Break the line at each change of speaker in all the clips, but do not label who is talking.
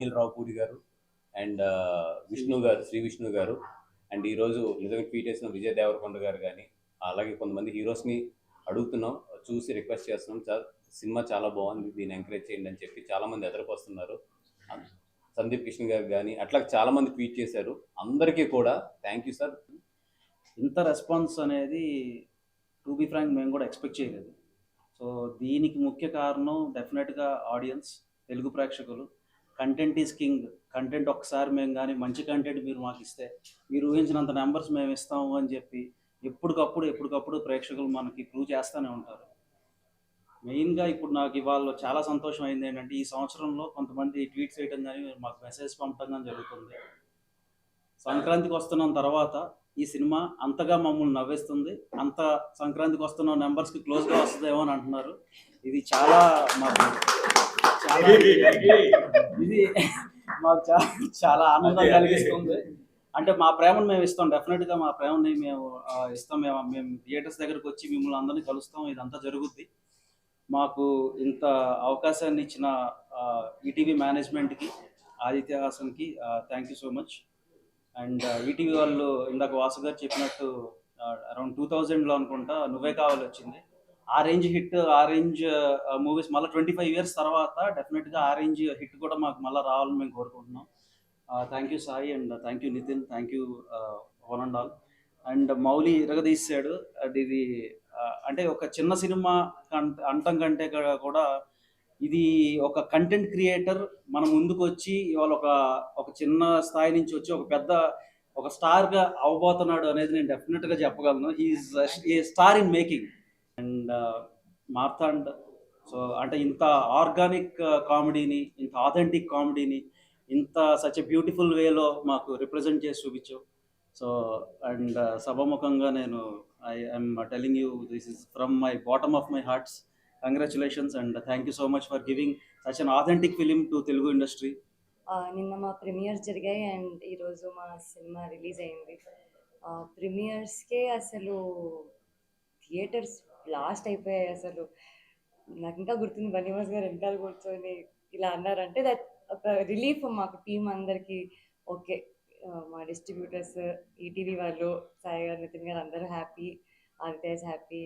అనిల్ రావుపూడి గారు అండ్ విష్ణు గారు, శ్రీ విష్ణు గారు, అండ్ ఈరోజు నిజంగా ట్వీట్ చేసిన విజయ్ దేవరకొండ గారు కానీ, అలాగే కొంతమంది హీరోస్ని అడుగుతున్నాం, చూసి రిక్వెస్ట్ చేస్తున్నాం. సినిమా చాలా బాగుంది, దీన్ని ఎంకరేజ్ చేయండి అని చెప్పి చాలా మంది ఎదురుకొస్తున్నారు. సందీప్ కిషన్ గారు కానీ అట్లా చాలా మంది ట్వీట్ చేశారు. అందరికీ కూడా థ్యాంక్ యూ సార్.
ఇంత రెస్పాన్స్ అనేది టు బి ఫ్రాంక్ మేము కూడా ఎక్స్పెక్ట్ చేయలేదు. సో దీనికి ముఖ్య కారణం డెఫినెట్గా ఆడియన్స్, తెలుగు ప్రేక్షకులు. Content is king. కంటెంట్ ఒకసారి మేము కానీ మంచి కంటెంట్ మీరు మాకు ఇస్తే మీరు ఊహించినంత నెంబర్స్ మేము ఇస్తాము అని చెప్పి ఎప్పటికప్పుడు ప్రేక్షకులు మనకి ప్రూవ్ చేస్తూనే ఉంటారు. మెయిన్గా ఇప్పుడు నాకు ఇవాళ చాలా సంతోషం అయింది ఏంటంటే, ఈ సంవత్సరంలో కొంతమంది ట్వీట్స్ చేయడం కానీ మాకు మెసేజ్ పంపడం కానీ జరుగుతుంది. సంక్రాంతికి వస్తున్నాం తర్వాత ఈ సినిమా అంతగా మమ్మల్ని నవ్వేస్తుంది, అంత సంక్రాంతికి వస్తున్న నెంబర్స్కి క్లోజ్గా వస్తుందేమో అని అంటున్నారు. ఇది చాలా మాకు చాలా ఇది మాకు చాలా చాలా ఆనందం కలిగిస్తుంది. అంటే మా ప్రేమను మేము ఇస్తాం, డెఫినెట్గా మా ప్రేమని మేము ఇస్తాం. మేము థియేటర్స్ దగ్గరకు వచ్చి మిమ్మల్ని అందరినీ కలుస్తాం, ఇదంతా జరుగుద్ది. మాకు ఇంత అవకాశాన్ని ఇచ్చిన ఈటీవీ మేనేజ్మెంట్కి, ఆదిత్య హాసన్కి thank you so much. And ETV వాళ్ళు ఇందాక వాసు గారు చెప్పినట్టు అరౌండ్ 2000లో అనుకుంటా నువ్వే కావాలి వచ్చింది. ఆ రేంజ్ హిట్, ఆ రేంజ్ మూవీస్ మళ్ళీ 25 years తర్వాత డెఫినెట్గా ఆ రేంజ్ హిట్ కూడా మాకు మళ్ళీ రావాలని మేము కోరుకుంటున్నాం. Thank you Sai, and thank you Nithin, thank you one and all. And Mouli ఇరగదీశాడు. అది ఇది అంటే ఒక చిన్న సినిమా అంటం కంటే కూడా ఇది ఒక కంటెంట్ క్రియేటర్ మన ముందుకు వచ్చి ఇవాళ ఒక చిన్న స్థాయి నుంచి వచ్చి ఒక స్టార్గా అవబోతున్నాడు అనేది నేను డెఫినెట్గా చెప్పగలను. ఈ star in making. And Marthand. So అంటే ఇంత ఆర్గానిక్ కామెడీని, ఇంత ఆథెంటిక్ కామెడీని ఇంత సచ్ ఎ బ్యూటిఫుల్ వేలో మాకు రిప్రజెంట్ చేసి చూపించావు. సో అండ్ సభాముఖంగా నేను I'm telling you this is from my bottom of my hearts. Congratulations and thank you so much for giving such an authentic film to Telugu industry.
నిన్న మా premieres జరిగాయి and ఈరోజు మా సినిమా రిలీజ్ అయింది. ప్రీమియర్స్కే అసలు theatres blast అయిపోయాయి. అసలు నాకు ఇంకా గుర్తుంది, బన్నీవాస్ గారు వెనకాల కూర్చొని ఇలా అన్నారంటే దట్ ఒక రిలీఫ్ మాకు టీం అందరికీ. ఓకే, మా డిస్ట్రిబ్యూటర్స్, ఈటీవీ వాళ్ళు, సాయి గారు, నితిన్ గారు అందరూ హ్యాపీ, ఆదిత్య హ్యాపీ,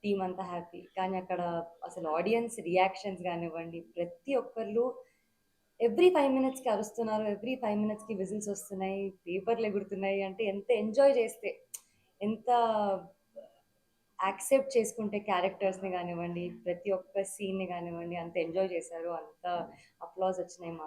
టీం అంతా హ్యాపీ. కానీ అక్కడ అసలు ఆడియన్స్ రియాక్షన్స్ కానివ్వండి, ప్రతి ఒక్కళ్ళు ఎవ్రీ 5 minutesకి అరుస్తున్నారు, ఎవ్రీ 5 minutesకి విజిల్స్ వస్తున్నాయి, పేపర్లు ఎగురుతున్నాయి. అంటే ఎంత ఎంజాయ్ చేస్తే, ఎంత యాక్సెప్ట్ చేసుకుంటే క్యారెక్టర్స్ని కానివ్వండి, ప్రతి ఒక్క సీన్ని కానివ్వండి, అంత ఎంజాయ్ చేశారు, అంత అప్లాజ్ వచ్చినాయి మాకు.